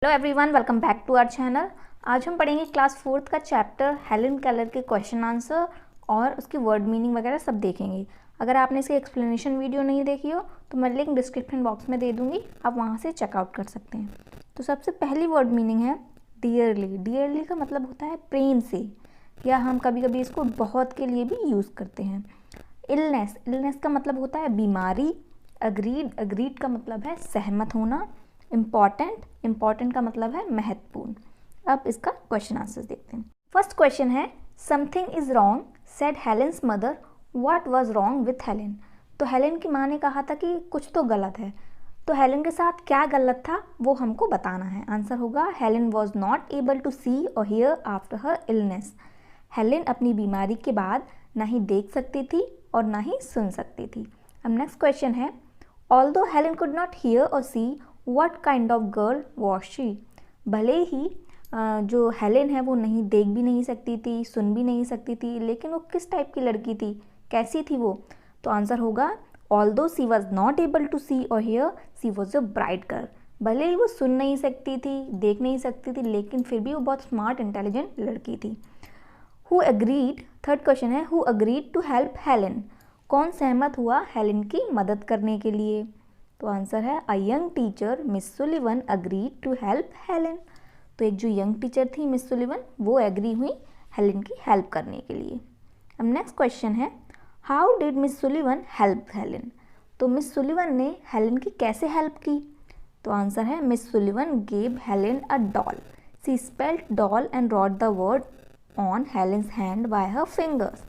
Hello everyone, welcome back to our channel. आज हम पढ़ेंगे क्लास 4th का चैप्टर हेलेन केलर के क्वेश्चन आंसर और उसकी वर्ड मीनिंग वगैरह सब देखेंगे। अगर आपने इसकी एक्सप्लेनेशन वीडियो नहीं देखी हो तो मैं लिंक डिस्क्रिप्शन बॉक्स में दे दूँगी, आप वहाँ से चेकआउट कर सकते हैं। तो सबसे पहली वर्ड मीनिंग है डियरली। डियरली का मतलब होता है प्रेम से, या हम कभी कभी इसको बहुत के लिए भी यूज़ करते हैं। इलनेस, इलनेस का मतलब होता है बीमारी। अग्रीड, अग्रीड का मतलब है सहमत होना। इम्पॉर्टेंट, इम्पॉर्टेंट का मतलब है महत्वपूर्ण। अब इसका क्वेश्चन आंसर्स देखते हैं। फर्स्ट क्वेश्चन है something is wrong said Helen's mother, what was wrong with Helen. तो हेलेन की माँ ने कहा था कि कुछ तो गलत है, तो हेलेन के साथ क्या गलत था वो हमको बताना है। आंसर होगा Helen was not able to see और hear after her illness. Helen अपनी बीमारी के बाद ना ही देख सकती थी और ना ही सुन सकती थी। अब नेक्स्ट क्वेश्चन है although Helen could not hear और see, what kind of girl was she. भले ही जो हेलेन है वो नहीं देख भी नहीं सकती थी, सुन भी नहीं सकती थी, लेकिन वो किस टाइप की लड़की थी, कैसी थी वो। तो आंसर होगा although she was not able to see और hear, she was a bright girl. भले ही वो सुन नहीं सकती थी, देख नहीं सकती थी, लेकिन फिर भी वो बहुत स्मार्ट इंटेलिजेंट लड़की थी। हु अग्रीड, थर्ड क्वेश्चन है who agreed to help Helen. कौन सहमत हुआ हेलेन की मदद करने के लिए। तो आंसर है a young teacher Miss Sullivan agreed to help Helen. तो एक जो यंग टीचर थी मिस सुलिवन, वो एग्री हुई हेलेन की हेल्प करने के लिए। अब नेक्स्ट क्वेश्चन है how did Miss Sullivan help Helen. तो मिस सुलिवन ने हेलेन की कैसे हेल्प की। तो आंसर है Miss Sullivan gave Helen a doll, she spelled doll and wrote the word on Helen's hand by her fingers.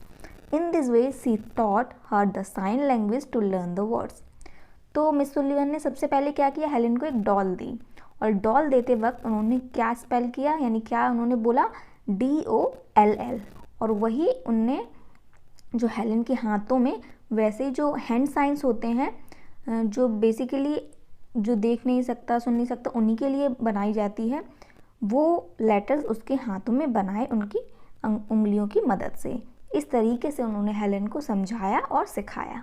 In this way, she taught her the sign language to learn the words. तो Miss Sullivan ने सबसे पहले क्या किया, Helen को एक doll दी, और doll देते वक्त उन्होंने क्या स्पेल किया, यानी क्या उन्होंने बोला, DOLL, और वही उनने जो हेलेन के हाथों में वैसे जो हैंड साइंस होते हैं, जो बेसिकली जो देख नहीं सकता सुन नहीं सकता उन्हीं के लिए बनाई जाती है, वो लेटर्स उसके हाथों में बनाए उनकी उंगलियों की मदद से। इस तरीके से उन्होंने हेलेन को समझाया और सिखाया।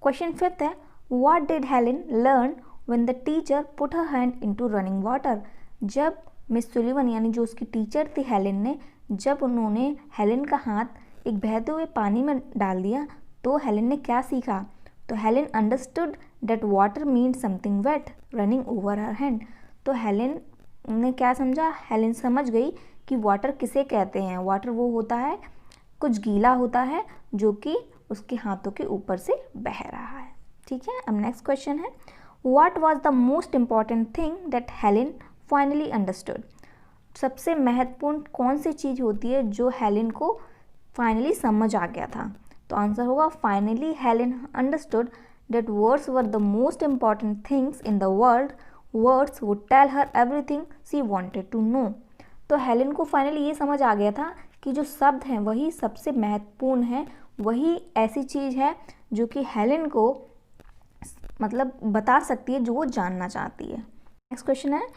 क्वेश्चन फिफ्थ है what did Helen learn when the teacher put her hand into running water. जब मिस सुलिवन यानी जो उसकी टीचर थी हेलेन ने, जब उन्होंने हेलेन का हाथ एक बहते हुए पानी में डाल दिया तो हेलेन ने क्या सीखा। तो Helen understood that water mean something wet running over her hand. तो हेलेन ने क्या समझा, हेलेन समझ गई कि वाटर किसे कहते हैं। वाटर वो होता है कुछ गीला होता है जो कि उसके हाथों के ऊपर से बह रहा है। ठीक है। अब नेक्स्ट क्वेश्चन है what was the most important thing that Helen finally understood. सबसे महत्वपूर्ण कौन सी चीज़ होती है जो हेलेन को फाइनली समझ आ गया था। तो आंसर होगा finally Helen understood that words were the most important things in the world, words would tell her everything she wanted to know. तो हेलेन को फाइनली ये समझ आ गया था कि जो शब्द हैं वही सबसे महत्वपूर्ण है, वही ऐसी चीज़ है जो कि हेलेन को मतलब बता सकती है जो वो जानना चाहती है। नेक्स्ट क्वेश्चन है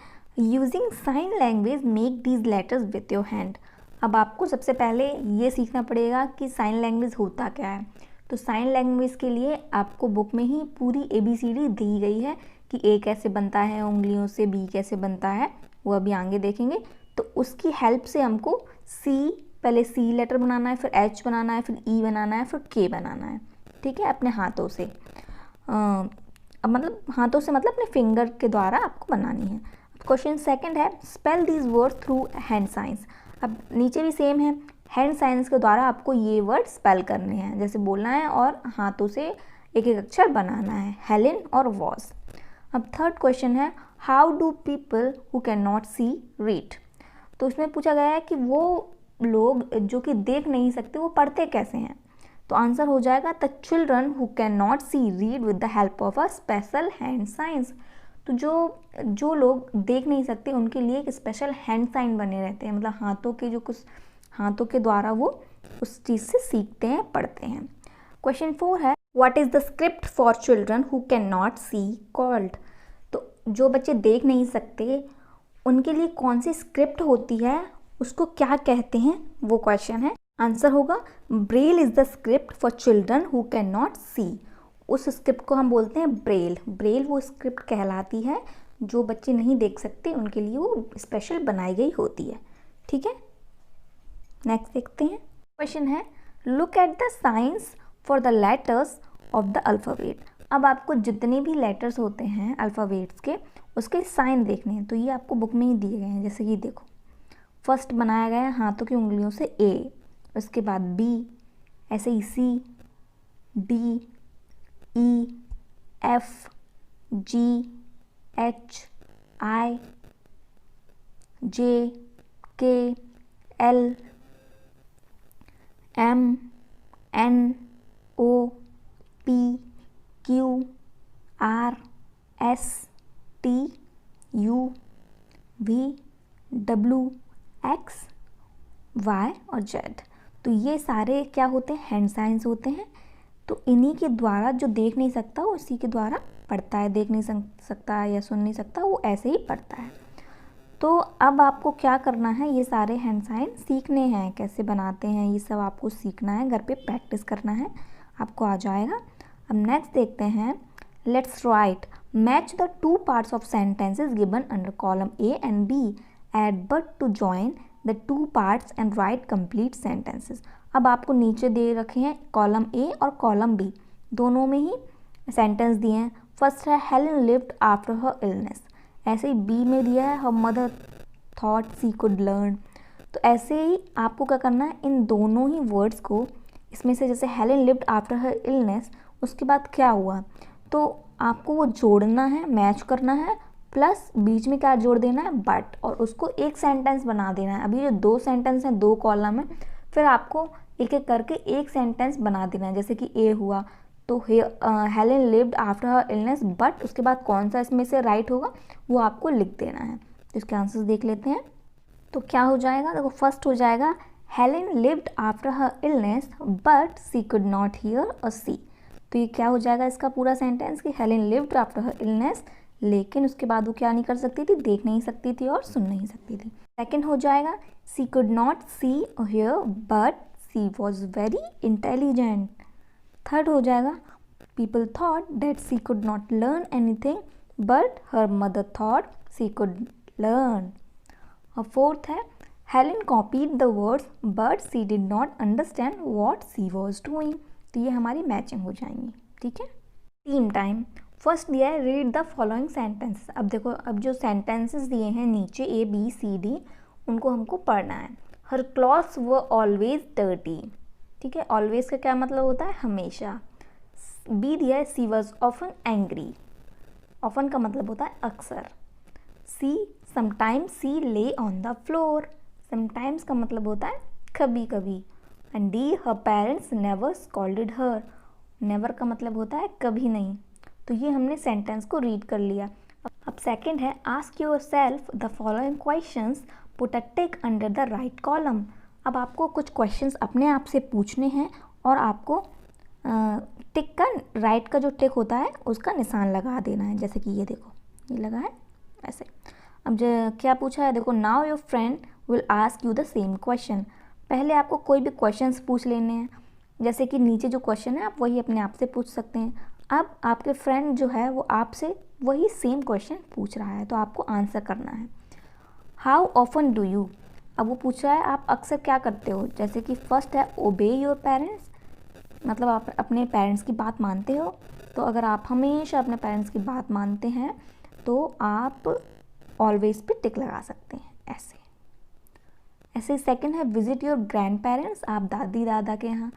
using sign language make these letters with your hand. अब आपको सबसे पहले ये सीखना पड़ेगा कि साइन लैंग्वेज होता क्या है। तो साइन लैंग्वेज के लिए आपको बुक में ही पूरी ABCD दी गई है कि A कैसे बनता है उंगलियों से, B कैसे बनता है वो अभी आगे देखेंगे। तो उसकी हेल्प से हमको पहले C लेटर बनाना है, फिर H बनाना है, फिर E बनाना है, फिर K बनाना है। ठीक है, अपने हाथों से अब मतलब हाथों से मतलब अपने फिंगर के द्वारा आपको बनानी है। क्वेश्चन सेकंड है spell these word through hand science. अब नीचे भी सेम है, हैंड साइंस के द्वारा आपको ये वर्ड स्पेल करने हैं, जैसे बोलना है और हाथों से एक एक अक्षर बनाना है, हेलेन और वॉज। अब थर्ड क्वेश्चन है how do people who can not see read. तो उसमें पूछा गया है कि वो लोग जो कि देख नहीं सकते वो पढ़ते कैसे हैं। तो आंसर हो जाएगा the children who can not see read with the help of a special hand signs. तो जो लोग देख नहीं सकते उनके लिए एक स्पेशल हैंड साइन बने रहते हैं, मतलब हाथों के जो कुछ हाथों के द्वारा वो उस चीज़ से सीखते हैं, पढ़ते हैं। क्वेश्चन 4 है what is the script for children who can not see called. तो जो बच्चे देख नहीं सकते उनके लिए कौन सी स्क्रिप्ट होती है, उसको क्या कहते हैं, वो क्वेश्चन है। आंसर होगा Braille is the script for children who can not see. उस स्क्रिप्ट को हम बोलते हैं ब्रेल। ब्रेल वो स्क्रिप्ट कहलाती है जो बच्चे नहीं देख सकते उनके लिए वो स्पेशल बनाई गई होती है, ठीक है। नेक्स्ट देखते हैं। क्वेश्चन है look at the science for the letters of the alphabet. अब आपको जितने भी लेटर्स होते हैं अल्फ़ाबेट्स के उसके साइन देखने हैं, तो ये आपको बुक में ही दिए गए हैं। जैसे कि देखो, फर्स्ट बनाया गया है हाथों की उंगलियों से ए, उसके बाद बी, ऐसे ही C, D, E, F, G, H, I, J, K, L, M, N, O, P, Q, R, S, T, U, V, W, X, Y और जेड। तो ये सारे क्या होते हैं, हैंड साइंस होते हैं। तो इन्हीं के द्वारा जो देख नहीं सकता वो इसी के द्वारा पढ़ता है, देख नहीं सकता या सुन नहीं सकता वो ऐसे ही पढ़ता है। तो अब आपको क्या करना है, ये सारे हैंड साइन सीखने हैं, कैसे बनाते हैं ये सब आपको सीखना है, घर पे प्रैक्टिस करना है, आपको आ जाएगा। अब नेक्स्ट देखते हैं, let's write match the two parts of sentences given under column A and B and but to join the two parts and write complete sentences. अब आपको नीचे दे रखे हैं कॉलम ए और कॉलम बी, दोनों में ही सेंटेंस दिए हैं। फर्स्ट है Helen lived after her illness, ऐसे ही बी में दिया है हर mother thought she could learn. तो ऐसे ही आपको क्या करना है, इन दोनों ही वर्ड्स को, इसमें से जैसे Helen lived after her illness, उसके बाद क्या हुआ, तो आपको वो जोड़ना है, मैच करना है, प्लस बीच में क्या जोड़ देना है, बट, और उसको एक सेंटेंस बना देना है। अभी जो दो सेंटेंस हैं, दो कॉलम है, फिर आपको एक एक करके एक सेंटेंस बना देना है। जैसे कि ए हुआ तो Helen lived after her illness, but उसके बाद कौन सा इसमें से राइट होगा वो आपको लिख देना है। तो इसके आंसर्स देख लेते हैं। तो क्या हो जाएगा, देखो फर्स्ट हो जाएगा Helen lived after her illness but she could not hear और सी। तो ये क्या हो जाएगा इसका पूरा सेंटेंस कि Helen lived after her illness, लेकिन उसके बाद वो क्या नहीं कर सकती थी, देख नहीं सकती थी और सुन नहीं सकती थी। सेकंड हो जाएगा सी कुड नॉट सी और hear but she was very intelligent. Third हो जाएगा people thought that she could not learn anything but her mother thought she could learn. और फोर्थ है Helen copied the words but she did not understand what she was doing. तो ये हमारी matching हो जाएंगी, ठीक है। Team time. फर्स्ट दिया है रीड द फॉलोइंग सेंटेंसेस। अब देखो, अब जो सेंटेंसेस दिए हैं नीचे ए बी सी डी, उनको हमको पढ़ना है। हर क्लॉथ्स वर ऑलवेज डर्टी, ठीक है। ऑलवेज का क्या मतलब होता है, हमेशा। बी दिया है सी वॉज ऑफन एंग्री, ऑफन का मतलब होता है अक्सर। सी समटाइम्स सी ले ऑन द फ्लोर, समटाइम्स का मतलब होता है कभी कभी। And D her parents never scolded her, never का मतलब होता है कभी नहीं। तो ये हमने सेंटेंस को रीड कर लिया। अब सेकंड है ask your self the following questions put a tick under the right column. अब आपको कुछ क्वेश्चंस अपने आप से पूछने हैं और आपको टिक का, राइट का जो टिक होता है उसका निशान लगा देना है। जैसे कि ये देखो, ये लगा है ऐसे। अब जो क्या पूछा है, देखो now your friend will ask you the same question. पहले आपको कोई भी क्वेश्चंस पूछ लेने हैं, जैसे कि नीचे जो क्वेश्चन है आप वही अपने आप से पूछ सकते हैं। अब आपके फ्रेंड जो है वो आपसे वही सेम क्वेश्चन पूछ रहा है, तो आपको आंसर करना है। हाउ ऑफन डू यू, अब वो पूछ रहा है आप अक्सर क्या करते हो। जैसे कि फर्स्ट है ओबे योर पेरेंट्स, मतलब आप अपने पेरेंट्स की बात मानते हो। तो अगर आप हमेशा अपने पेरेंट्स की बात मानते हैं तो आप ऑलवेज पे टिक लगा सकते हैं, ऐसे ऐसे। सेकंड है विजिट योर ग्रैंड पेरेंट्स, आप दादी दादा के यहाँ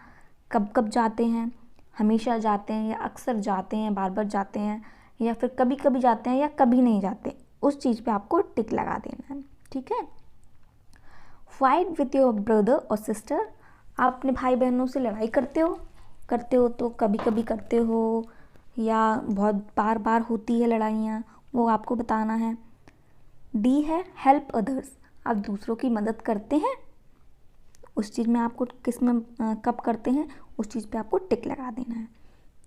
कब कब जाते हैं, हमेशा जाते हैं या अक्सर जाते हैं, बार बार जाते हैं, या फिर कभी कभी जाते हैं या कभी नहीं जाते, उस चीज़ पे आपको टिक लगा देना है, ठीक है। फाइट विथ योर ब्रदर और सिस्टर, आप अपने भाई बहनों से लड़ाई करते हो तो कभी कभी करते हो या बहुत बार बार होती है लड़ाइयाँ, वो आपको बताना है। डी है हेल्प अदर्स, आप दूसरों की मदद करते हैं, उस चीज़ में आपको किस में कब करते हैं उस चीज़ पे आपको टिक लगा देना है।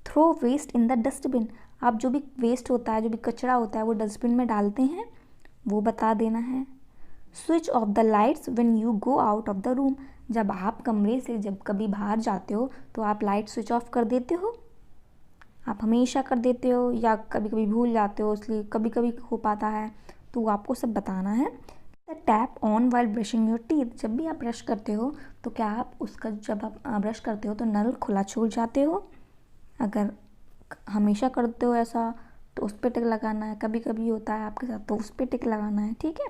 Throw waste in the dustbin, आप जो भी वेस्ट होता है, जो भी कचरा होता है वो डस्टबिन में डालते हैं, वो बता देना है। Switch off the lights when you go out of the room, जब आप कमरे से जब कभी बाहर जाते हो तो आप लाइट स्विच ऑफ कर देते हो, आप हमेशा कर देते हो या कभी कभी भूल जाते हो, इसलिए कभी कभी हो पाता है, तो आपको सब बताना है। Tap on while brushing your teeth, जब भी आप ब्रश करते हो तो क्या आप उसका, जब आप ब्रश करते हो तो नल खुला छोड़ जाते हो? अगर हमेशा करते हो ऐसा तो उस पर टिक लगाना है, कभी कभी होता है आपके साथ तो उस पर टिक लगाना है, ठीक है।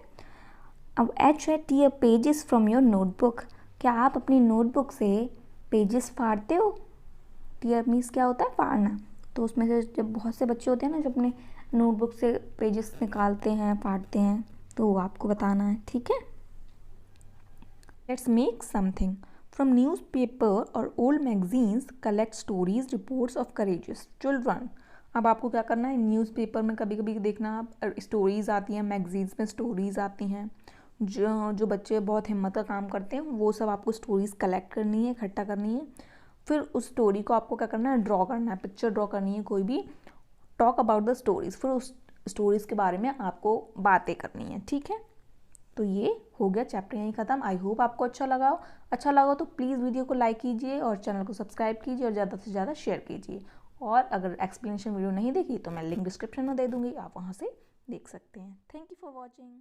अब एच है tear pages from your notebook, क्या आप अपनी नोटबुक से पेजेस फाड़ते हो? टीयर मीन्स क्या होता है? फाड़ना। तो उसमें से जब बहुत से बच्चे होते हैं ना, जब अपने नोटबुक से पेजेस निकालते हैं, फाड़ते हैं, तो वो आपको बताना है, ठीक है। Let's make something from newspaper और old magazines, collect stories reports of courageous children. अब आपको क्या करना है, न्यूज़पेपर में कभी कभी देखना आप स्टोरीज़ आती हैं, मैगजीन्स में स्टोरीज़ आती हैं, जो बच्चे बहुत हिम्मत का काम करते हैं वो सब आपको स्टोरीज़ कलेक्ट करनी है, इकट्ठा करनी है। फिर उस स्टोरी को आपको क्या करना है, ड्रॉ करना है, पिक्चर ड्रॉ करनी है कोई भी, टॉक अबाउट द स्टोरीज़, फिर उस स्टोरीज़ के बारे में आपको बातें करनी है, ठीक है। तो ये हो गया चैप्टर यहीं ख़त्म। आई होप आपको अच्छा लगा हो तो प्लीज़ वीडियो को लाइक कीजिए और चैनल को सब्सक्राइब कीजिए और ज़्यादा से ज़्यादा शेयर कीजिए। और अगर एक्सप्लेनेशन वीडियो नहीं देखी तो मैं लिंक डिस्क्रिप्शन में दे दूँगी, आप वहाँ से देख सकते हैं। Thank you for watching.